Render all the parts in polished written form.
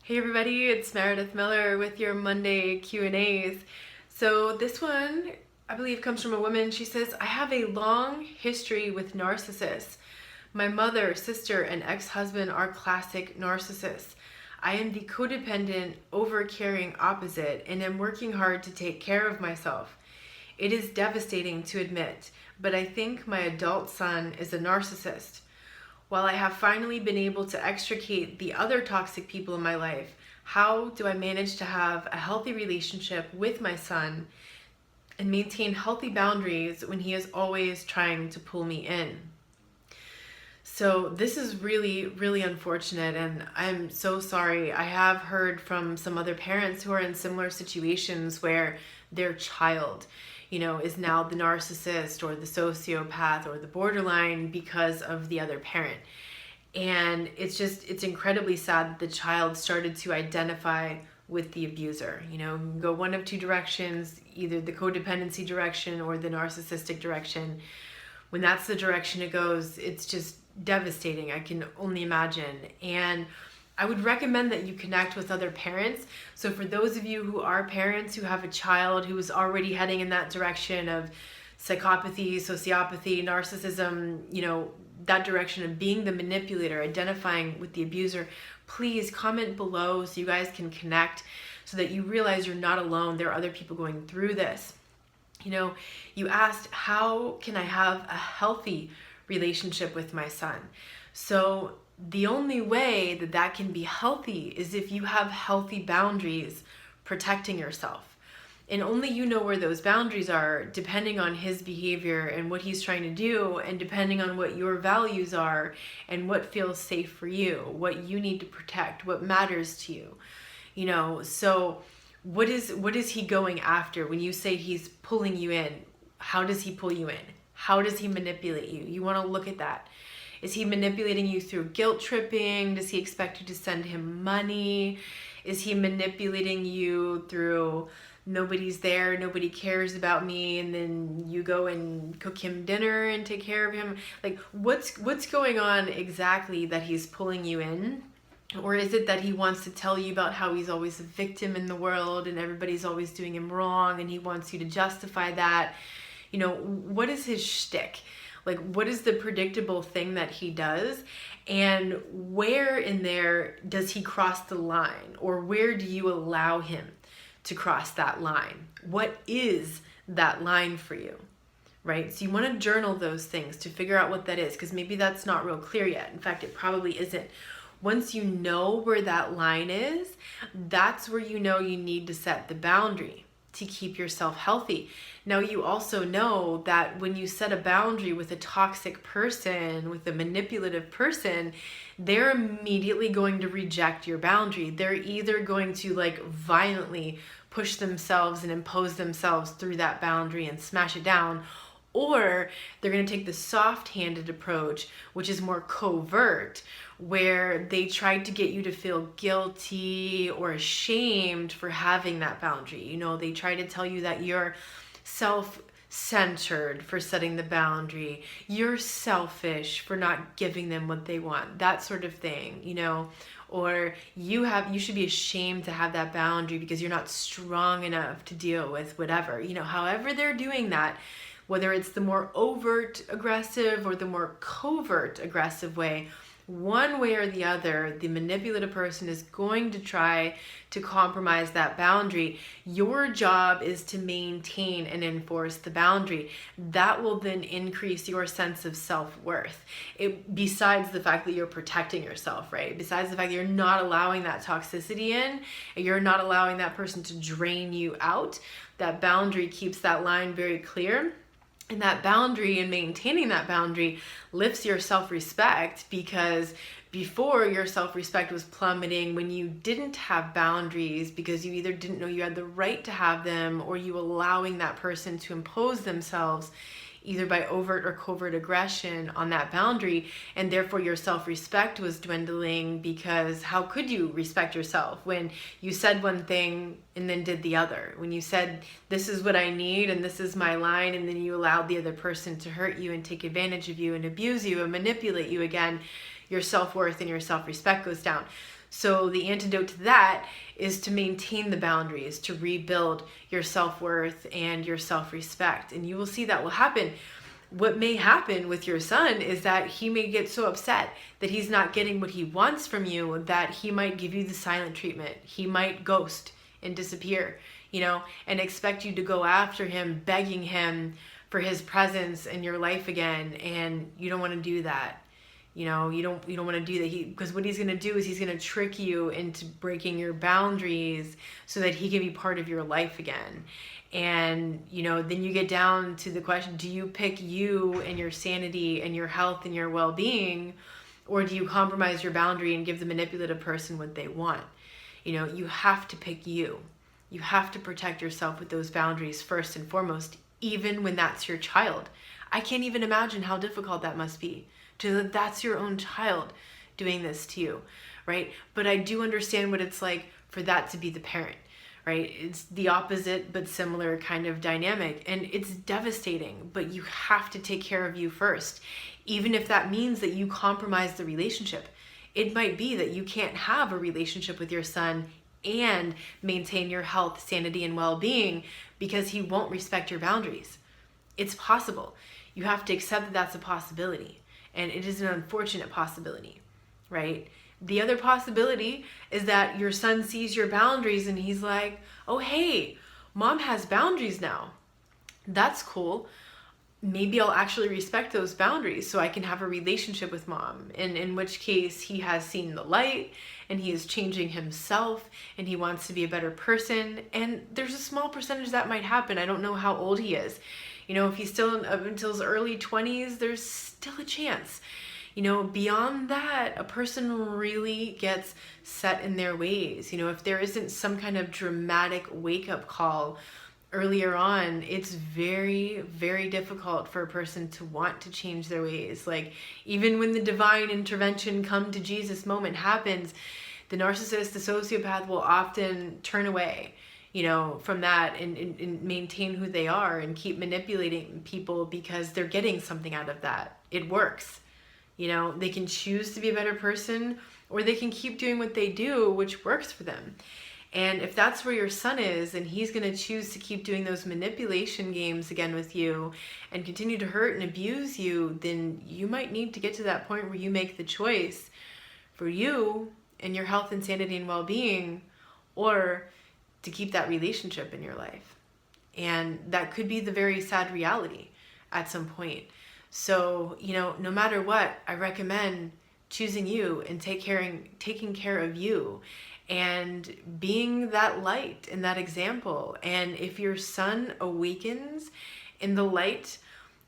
Hey everybody, it's Meredith Miller with your Monday Q&As. So this one, I believe, comes from a woman. She says, I have a long history with narcissists. My mother, sister, and ex-husband are classic narcissists. I am the codependent, over-caring opposite and am working hard to take care of myself. It is devastating to admit, but I think my adult son is a narcissist. While I have finally been able to extricate the other toxic people in my life, how do I manage to have a healthy relationship with my son and maintain healthy boundaries when he is always trying to pull me in? So this is really, really unfortunate, and I'm so sorry. I have heard from some other parents who are in similar situations where their child, is now the narcissist or the sociopath or the borderline because of the other parent. And it's incredibly sad that the child started to identify with the abuser. Go one of two directions, either the codependency direction or the narcissistic direction. When that's the direction it goes, it's just devastating. I can only imagine. And I would recommend that you connect with other parents. So for those of you who are parents who have a child who is already heading in that direction of psychopathy, sociopathy, narcissism, that direction of being the manipulator, identifying with the abuser, please comment below so you guys can connect so that you realize you're not alone. There are other people going through this. You asked, how can I have a healthy relationship with my son? So the only way that that can be healthy is if you have healthy boundaries protecting yourself. And only you know where those boundaries are, depending on his behavior and what he's trying to do, and depending on what your values are and what feels safe for you, what you need to protect, what matters to you. So what is he going after when you say he's pulling you in? How does he pull you in? How does he manipulate you? You want to look at that. Is he manipulating you through guilt tripping? Does he expect you to send him money? Is he manipulating you through nobody's there, nobody cares about me, and then you go and cook him dinner and take care of him? Like, what's going on exactly that he's pulling you in? Or is it that he wants to tell you about how he's always a victim in the world and everybody's always doing him wrong and he wants you to justify that? What is his shtick? Like, what is the predictable thing that he does? And where in there does he cross the line? Or where do you allow him to cross that line? What is that line for you? Right? So you want to journal those things to figure out what that is, because maybe that's not real clear yet. In fact, it probably isn't. Once you know where that line is, that's where you know you need to set the boundary to keep yourself healthy. Now, you also know that when you set a boundary with a toxic person, with a manipulative person, they're immediately going to reject your boundary. They're either going to violently push themselves and impose themselves through that boundary and smash it down, or they're going to take the soft-handed approach, which is more covert, where they tried to get you to feel guilty or ashamed for having that boundary. They try to tell you that you're self-centered for setting the boundary, you're selfish for not giving them what they want, that sort of thing, or you should be ashamed to have that boundary because you're not strong enough to deal with whatever. However they're doing that, whether it's the more overt aggressive or the more covert aggressive way, one way or the other, the manipulative person is going to try to compromise that boundary. Your job is to maintain and enforce the boundary. That will then increase your sense of self-worth. Besides the fact that you're protecting yourself, right? Besides the fact that you're not allowing that toxicity in, and you're not allowing that person to drain you out, that boundary keeps that line very clear. And that boundary and maintaining that boundary lifts your self-respect, because before, your self-respect was plummeting when you didn't have boundaries because you either didn't know you had the right to have them, or you allowing that person to impose themselves either by overt or covert aggression on that boundary, and therefore your self-respect was dwindling, because how could you respect yourself when you said one thing and then did the other? When you said, this is what I need and this is my line, and then you allowed the other person to hurt you and take advantage of you and abuse you and manipulate you again, your self-worth and your self-respect goes down. So the antidote to that is to maintain the boundaries, to rebuild your self-worth and your self-respect. And you will see that will happen. What may happen with your son is that he may get so upset that he's not getting what he wants from you that he might give you the silent treatment. He might ghost and disappear, and expect you to go after him, begging him for his presence in your life again. And you don't want to do that. You don't want to do that. Because what he's going to do is he's going to trick you into breaking your boundaries so that he can be part of your life again. And, then you get down to the question, do you pick you and your sanity and your health and your well-being, or do you compromise your boundary and give the manipulative person what they want? You have to pick you. You have to protect yourself with those boundaries first and foremost, even when that's your child. I can't even imagine how difficult that must be, that's your own child doing this to you, right? But I do understand what it's like for that to be the parent, right? It's the opposite but similar kind of dynamic, and it's devastating, but you have to take care of you first, even if that means that you compromise the relationship. It might be that you can't have a relationship with your son and maintain your health, sanity, and well-being because he won't respect your boundaries. It's possible. You have to accept that that's a possibility, and it is an unfortunate possibility, right? The other possibility is that your son sees your boundaries and he's like, oh, hey, mom has boundaries now. That's cool. Maybe I'll actually respect those boundaries so I can have a relationship with mom. And in which case he has seen the light and he is changing himself and he wants to be a better person. And there's a small percentage that might happen. I don't know how old he is. If he's still up until his early 20s, there's still a chance. Beyond that, a person really gets set in their ways. If there isn't some kind of dramatic wake-up call earlier on, it's very, very difficult for a person to want to change their ways. Like, even when the divine intervention, come to Jesus moment happens, the narcissist, the sociopath will often turn away, from that and maintain who they are and keep manipulating people because they're getting something out of that. It works. They can choose to be a better person, or they can keep doing what they do, which works for them. And if that's where your son is and he's going to choose to keep doing those manipulation games again with you and continue to hurt and abuse you, then you might need to get to that point where you make the choice for you and your health and sanity and well-being, or to keep that relationship in your life. And that could be the very sad reality at some point. So, no matter what, I recommend choosing you and taking care of you and being that light and that example. And if your son awakens in the light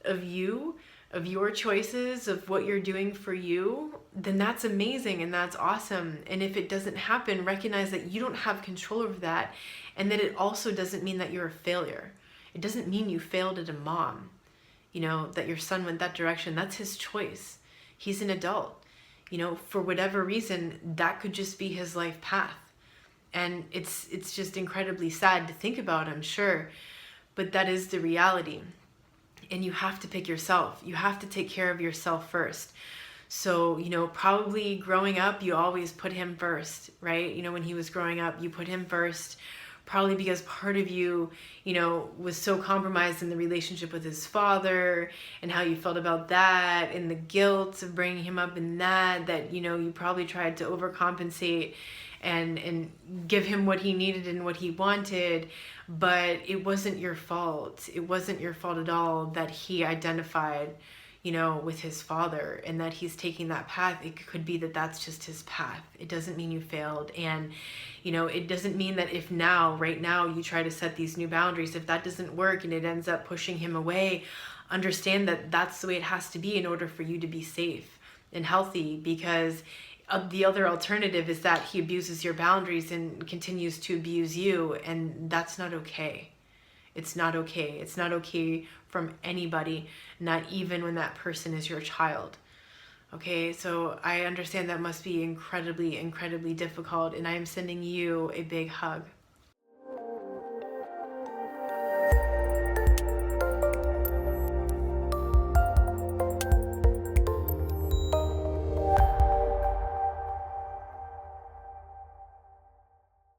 of you, of your choices, of what you're doing for you, then that's amazing and that's awesome. And if it doesn't happen, recognize that you don't have control over that, and that it also doesn't mean that you're a failure. It doesn't mean you failed as a mom. That your son went that direction. That's his choice. He's an adult. For whatever reason, that could just be his life path. And it's just incredibly sad to think about, I'm sure. But that is the reality. And you have to pick yourself. You have to take care of yourself first. So, probably growing up, you always put him first, right? When he was growing up, you put him first. Probably because part of you, was so compromised in the relationship with his father and how you felt about that and the guilt of bringing him up in that, you probably tried to overcompensate and give him what he needed and what he wanted. But it wasn't your fault. It wasn't your fault at all that he identified, with his father, and that he's taking that path. It could be that that's just his path. It doesn't mean you failed. And, it doesn't mean that if right now you try to set these new boundaries, if that doesn't work and it ends up pushing him away, understand that that's the way it has to be in order for you to be safe and healthy. Because the other alternative is that he abuses your boundaries and continues to abuse you, and that's not okay. It's not okay. It's not okay from anybody, not even when that person is your child. Okay, so I understand that must be incredibly, incredibly difficult, and I am sending you a big hug.